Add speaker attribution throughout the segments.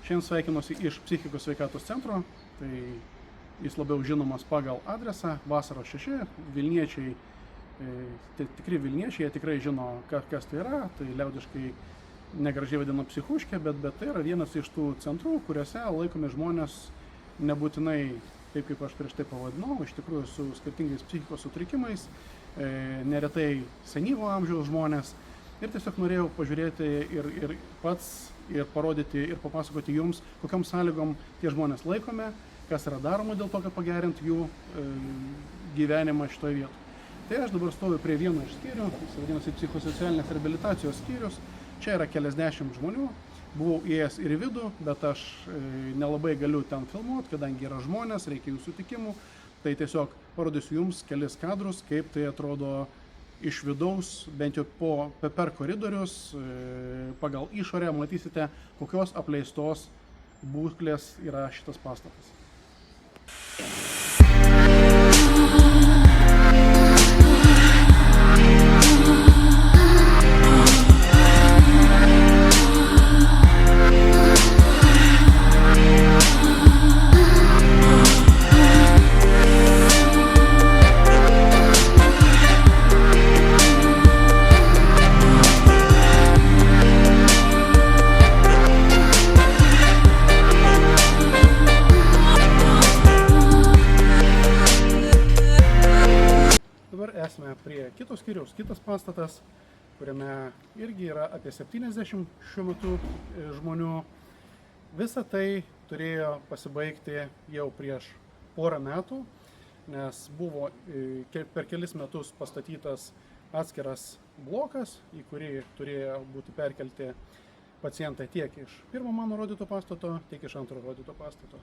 Speaker 1: Šiandien sveikinuosi iš psichikos sveikatos centro, tai jis labiau žinomas pagal adresą Vasaros 6. Vilniečiai, tikri Vilniečiai, jie tikrai žino, kas tai yra, tai liaudiškai negražiai vadina psichuškė, bet tai yra vienas iš tų centrų, kuriuose laikomi žmonės nebūtinai, taip kaip aš prieš tai pavadinau, iš tikrųjų su skirtingais psichikos sutrikimais, neretai senyvo amžiaus žmonės. Ir tiesiog norėjau pažiūrėti ir pats, ir parodyti, ir papasakoti jums, kokiam sąlygom tie žmonės laikome, kas yra daroma dėl to, kad pagerinti jų gyvenimą šitoje vietoje. Tai aš dabar stoviu prie vieno iš skyrių, jis vadinasi psichosocialinės reabilitacijos skyrius. Čia yra keliasdešimt žmonių. Buvau įėjęs ir į vidų, bet aš nelabai galiu ten filmuoti, kadangi yra žmonės, reikia jų sutikimų. Tai tiesiog parodysiu jums kelis kadrus, kaip tai atrodo iš vidaus, bent jau per koridorius, pagal išorę matysite, kokios apleistos būklės yra šitas pastatas. Esame prie kitos skyriaus, kitas pastatas, kuriame irgi yra apie 70 šiuo metu žmonių. Visa tai turėjo pasibaigti jau prieš porą metų, nes buvo per kelis metus pastatytas atskiras blokas, į kurį turėjo būti perkelti pacientai tiek iš pirmo mano rodyto pastato, tiek iš antro rodyto pastato.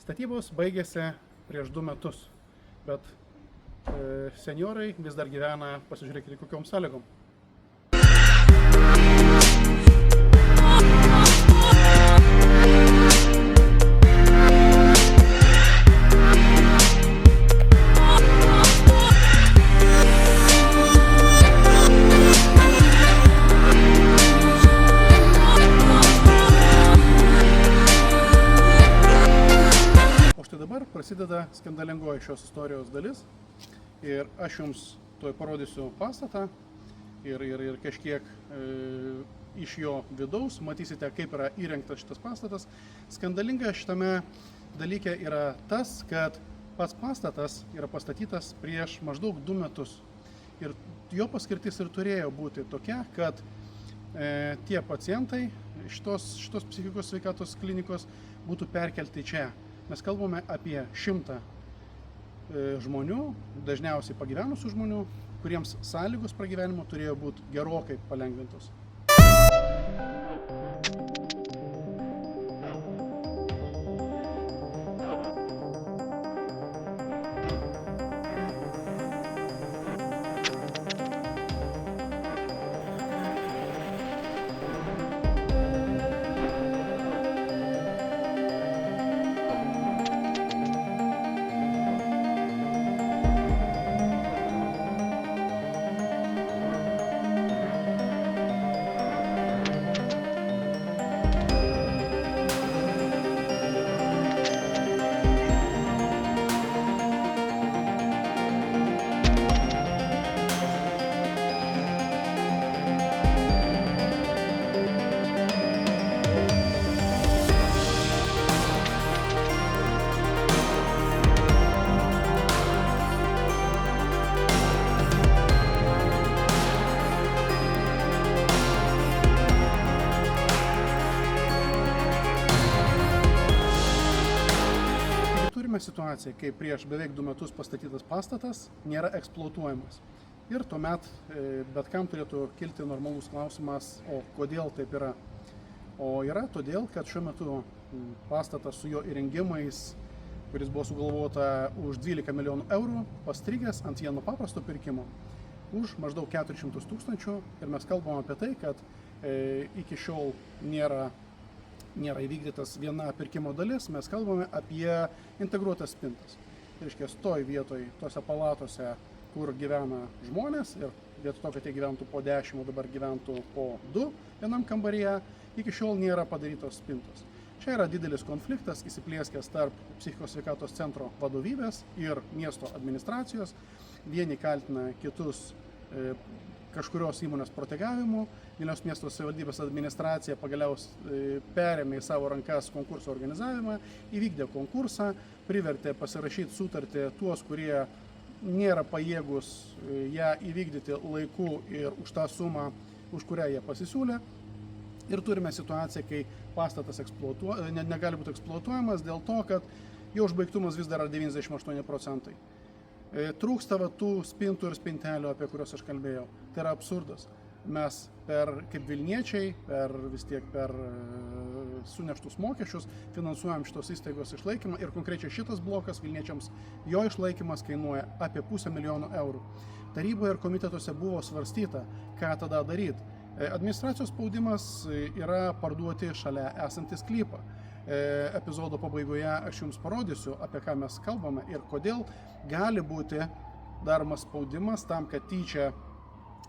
Speaker 1: Statybos baigėsi prieš 2 metus, bet senjorai vis dar gyvena, pasižiūrėkite, kokiom sąlygom. O štai dabar prasideda skandalingoji šios istorijos dalis. Ir aš jums tuoj parodysiu pastatą ir kažkiek iš jo vidaus matysite, kaip yra įrengtas šitas pastatas. Skandalinga šitame dalyke yra tas, kad pats pastatas yra pastatytas prieš maždaug 2 metus. Ir jo paskirtis ir turėjo būti tokia, kad tie pacientai šitos psichikos sveikatos klinikos būtų perkelti čia. Mes kalbame apie 100 žmonių, dažniausiai pagyvenusių žmonių, kuriems sąlygos pragyvenimo turėjo būti gerokai palengvintos. Situacija, kai prieš beveik 2 metus pastatytas pastatas nėra eksploatuojamas. Ir tuomet bet kam turėtų kilti normalus klausimas, o kodėl taip yra. O yra todėl, kad šiuo metu pastatas su jo įrengimais, kuris buvo sugalvota už 12 milijonų eurų, pastrigęs ant vieno paprasto pirkimo už maždaug 400 000. Ir mes kalbam apie tai, kad iki šiol nėra įvykdytas viena pirkimo dalis, mes kalbame apie integruotas spintas. Tai reiškia, toj vietoj, tose palatose, kur gyvena žmonės ir vietoj to, kad jie gyventų po 10, o dabar gyventų po 2 vienam kambaryje, iki šiol nėra padarytos spintos. Čia yra didelis konfliktas įsiplieskęs tarp psichikos sveikatos centro vadovybės ir miesto administracijos. Vieni kaltina kitus kažkurios įmonės protegavimu. Vilniaus miesto savivaldybės administracija pagaliau perėmė į savo rankas konkurso organizavimą, įvykdė konkursą, privertė pasirašyti sutartį tuos, kurie nėra pajėgus ją įvykdyti laiku ir už tą sumą, už kurią jie pasisiūlė. Ir turime situaciją, kai pastatas negali būti eksploatuojamas dėl to, kad jo užbaigtumas vis dar yra 98%. Trūksta tų spintų ir spintelių, apie kuriuos aš kalbėjau. Tai yra absurdas. Mes kaip Vilniečiai, per suneštus mokesčius finansuojam šitos įstaigos išlaikymą ir konkrečiai šitas blokas Vilniečiams, jo išlaikymas kainuoja apie 500 000 eurų. Taryboje ir komitetuose buvo svarstyta, ką tada daryti. Administracijos spaudimas yra parduoti šalia esantį sklypą. Epizodo pabaigoje aš jums parodysiu, apie ką mes kalbame ir kodėl gali būti daromas spaudimas tam, kad tyčia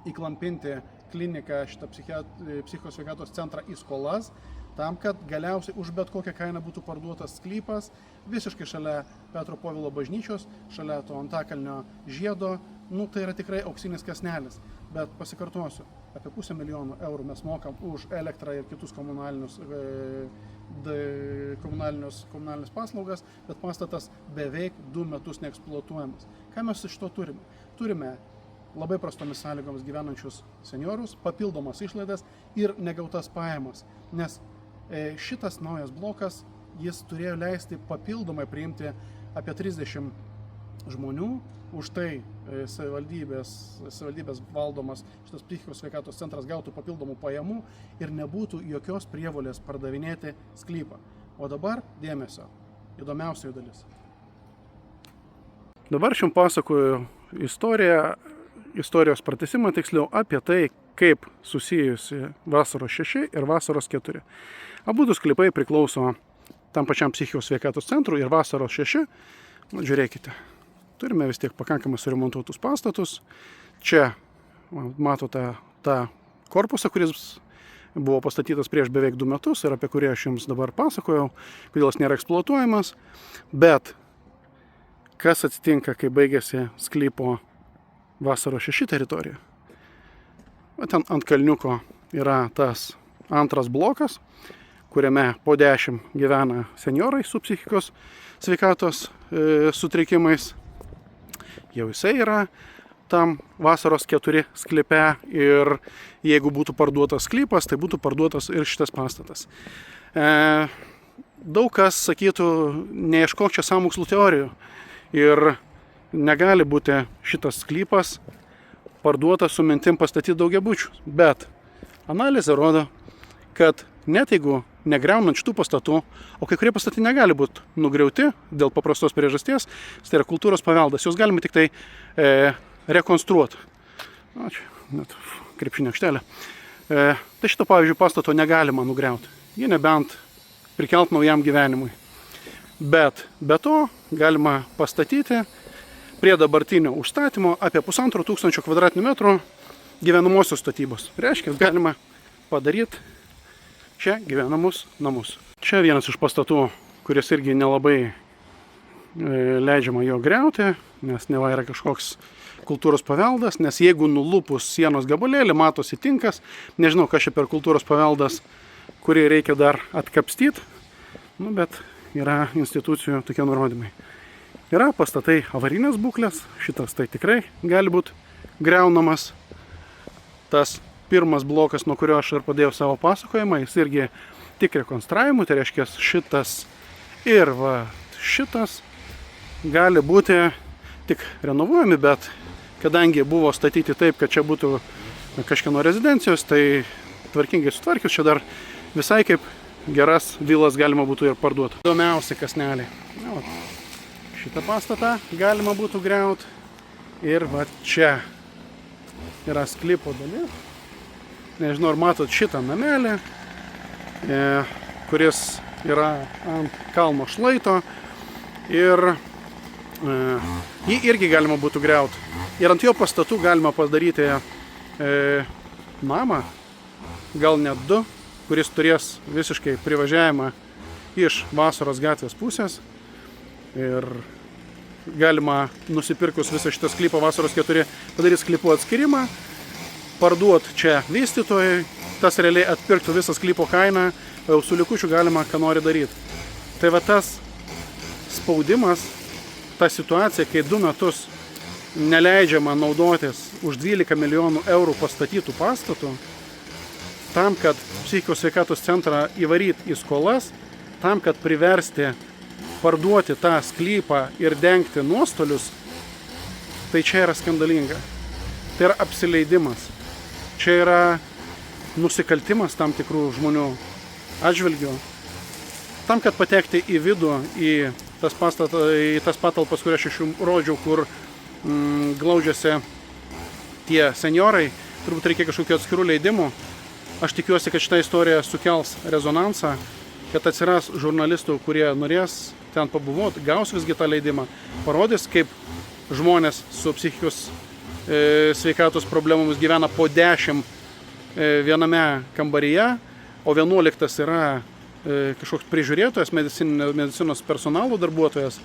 Speaker 1: įklampinti kliniką, šitą psichikos sveikatos centrą į skolas, tam, kad galiausiai už bet kokią kainą būtų parduotas sklypas visiškai šalia Petro Povilo bažnyčios, šalia to Antakalnio žiedo. Tai yra tikrai auksinis kąsnelis, bet pasikartosiu, apie 500 000 eurų mes mokam už elektrą ir kitus komunalines paslaugas, bet pastatas beveik 2 metus neeksploatuojamas. Ką mes iš to turime? Turime labai prastomis sąlygomis gyvenančius seniorus, papildomas išlaidas ir negautas pajamas, nes šitas naujas blokas, jis turėjo leisti papildomai priimti apie 30 žmonių, už tai savivaldybės valdomas šitas psichikos sveikatos centras gautų papildomų pajamų ir nebūtų jokios prievolės pardavinėti sklypą. O dabar dėmesio, įdomiausioji dalis. Dabar aš jums pasakoju istorijos pratesimą, tiksliau apie tai, kaip susijusi Vasaros 6 ir Vasaros 4. Abudu sklypai priklauso tam pačiam psichikos sveikatos centrui ir Vasaros 6. Žiūrėkite. Turime vis tiek pakankamai suremontuotus pastatus. Čia matote tą korpusą, kuris buvo pastatytas prieš beveik 2 metus ir apie kurį aš jums dabar pasakojau, kodėl jis nėra eksploatuojamas. Bet kas atsitinka, kai baigėsi sklypo Vasaros 6 teritorija? Ten ant kalniuko yra tas antras blokas, kuriame po 10 gyvena senjorai su psichikos sveikatos sutrikimais. Jau jisai yra tam Vasaros 4 sklype ir jeigu būtų parduotas sklypas, tai būtų parduotas ir šitas pastatas. Daug kas sakytų, neieškok čia sąmokslų teorijų ir negali būti šitas sklypas parduotas su mintim pastatyti daugiabučius. Bet analizė rodo, kad net jeigu negriaunant šitų pastatų, o kai kurie pastatai negali būti nugriauti dėl paprastos priežasties, tai yra kultūros paveldas, juos galima tik tai rekonstruoti. Čia net krepšinio aikštelė. Tai šito, pavyzdžiui, pastato negalima nugriauti, jį nebent prikelt naujam gyvenimui. Bet be to galima pastatyti prie dabartinio užstatymo apie 1500 m² gyvenamosios statybos. Reiškia, galima padaryti čia gyvenamus namus. Čia vienas iš pastatų, kuris irgi nelabai leidžiama jo griauti, nes neva yra kažkoks kultūros paveldas, nes jeigu nulupus sienos gabalėlį, matosi tinkas, nežinau, kas čia per kultūros paveldas, kurį reikia dar atkapstyti, bet yra institucijų tokie nurodymai. Yra pastatai avarinės būklės, šitas tai tikrai gali būti griaunamas. Tas pirmas blokas, nuo kurio aš ir padėjau savo pasakojimą, jis irgi tik rekonstravimui, tai reiškia šitas ir šitas gali būti tik renovuojami, bet kadangi buvo statyti taip, kad čia būtų kažkieno rezidencijos, tai tvarkingai sutvarkius, čia dar visai kaip geras vilas galima būtų ir parduoti. Įdomiausi kąsneliai. Šitą pastatą galima būtų griauti ir čia yra sklypo dalis. Nežinau, ar matot šitą namelį, kuris yra ant kalno šlaito ir jį irgi galima būtų griauti. Ir ant jo pastatų galima padaryti namą, gal net 2, kuris turės visiškai privažiavimą iš Vasaros gatvės pusės ir galima nusipirkus visą šitą sklypą Vasaros 4 padaryti sklypų atskirimą, parduot čia vystytojai, tas realiai atpirktų visą sklypo kainą, o jau su likučiu galima ką nori daryti. Tai va tas spaudimas, ta situacija, kai 2 metus neleidžiama naudotis už 12 milijonų eurų pastatytų pastatų, tam, kad psichikos sveikatos centrą įvaryti į skolas, tam, kad priversti parduoti tą sklypą ir dengti nuostolius, tai čia yra skandalinga. Tai yra apsileidimas. Čia yra nusikaltimas tam tikrų žmonių atžvilgių. Tam, kad patekti į vidų, į tas patalpas, kurias aš jums rodžiau, kur glaudžiasi tie senjorai, turbūt reikia kažkokių atskirų leidimų. Aš tikiuosi, kad šitą istoriją sukels rezonansą, kad atsiras žurnalistų, kurie norės ten pabuvoti, gaus visgi tą leidimą, parodys, kaip žmonės su psichikos sveikatos problemomis gyvena po 10 viename kambaryje, o 11 yra kažkoks prižiūrėtojas, medicinos personalo darbuotojas.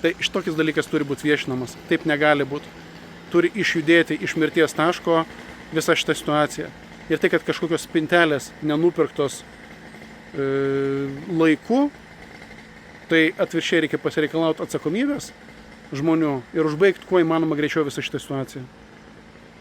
Speaker 1: Tai šitokis dalykas turi būti viešinamas. Taip negali būti. Turi išjudėti iš mirties taško visą šitą situaciją. Ir tai, kad kažkokios spintelės nenupirktos laiku, tai atvirkščiai reikia pasireikalauti atsakomybės žmonių ir užbaigti kuo įmanoma greičiau visą šitą situaciją.